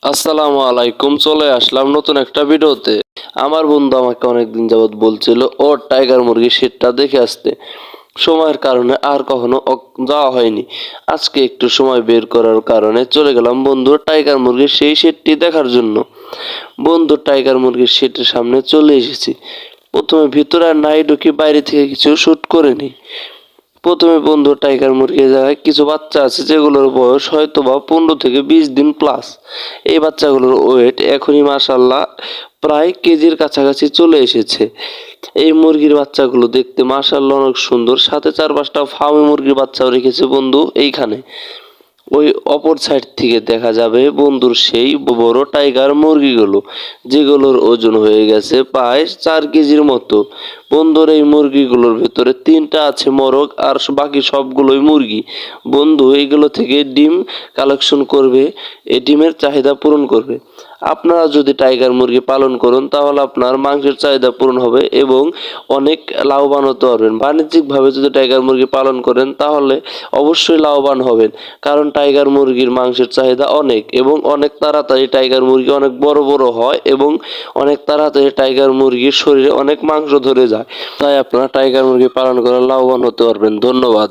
আসসালামু আলাইকুম, চলে আসলাম নতুন একটা ভিডিওতে। আমার বন্ধু আমাকে অনেকদিন যাবৎ বলছিল ও টাইগার মুরগির শেডটা দেখে আসতে। সময়ের কারণে আর কখনো যাওয়া হয়নি। আজকে একটু সময় বের করার কারণে চলে গেলাম বন্ধুর টাইগার মুরগির সেই শেডটি দেখার জন্য। বন্ধুর টাইগার মুরগির শেডের সামনে চলে এসেছি। প্রথমে ভিতরে আর নাই ঢুকি, বাইরে থেকে কিছু শুট করে নিই। প্রথমে বন্ধু টাইগার মুরগির জায়গায় কিছু বাচ্চা আছে যেগুলোর বয়স হয়তো বা 15 থেকে 20 দিন প্লাস। এই বাচ্চাগুলোর ওয়েট এখনই মাশাল্লাহ প্রায় কেজির কাছাকাছি চলে এসেছে। এই মুরগির বাচ্চাগুলো দেখতে মাশাল্লাহ অনেক সুন্দর, সাথে 4-5টা ফার্মি মুরগির বাচ্চাও রেখেছে বন্ধু এইখানে। ওই অপর সাইড থেকে দেখা যাবে বন্ধুর সেই বড় টাইগার মুরগিগুলো, যেগুলোর ওজন হয়ে গেছে প্রায় 4 কেজির মতো। বন্ধুর এই মুরগিগুলোর ভেতরে 3টা আছে মোরগ আর বাকি সবগুলোই মুরগি। বন্ধু এগুলো থেকে ডিম কালেকশন করবে, এই ডিমের চাহিদা পূরণ করবে। আপনারা যদি টাইগার মুরগি পালন করুন তাহলে আপনার মাংসের চাহিদা পূরণ হবে এবং অনেক লাভবান হতে পারবেন। বাণিজ্যিকভাবে যদি টাইগার মুরগি পালন করেন তাহলে অবশ্যই লাভবান হবেন, কারণ টাইগার মুরগির মাংসের চাহিদা অনেক এবং অনেক তাড়াতাড়ি টাইগার মুরগি অনেক বড় বড় হয় এবং অনেক তাড়াতাড়ি টাইগার মুরগির শরীরে অনেক মাংস ধরে যায়। তাই আপনারা টাইগার মুরগি পালন করে লাভবান হতে পারবেন। ধন্যবাদ।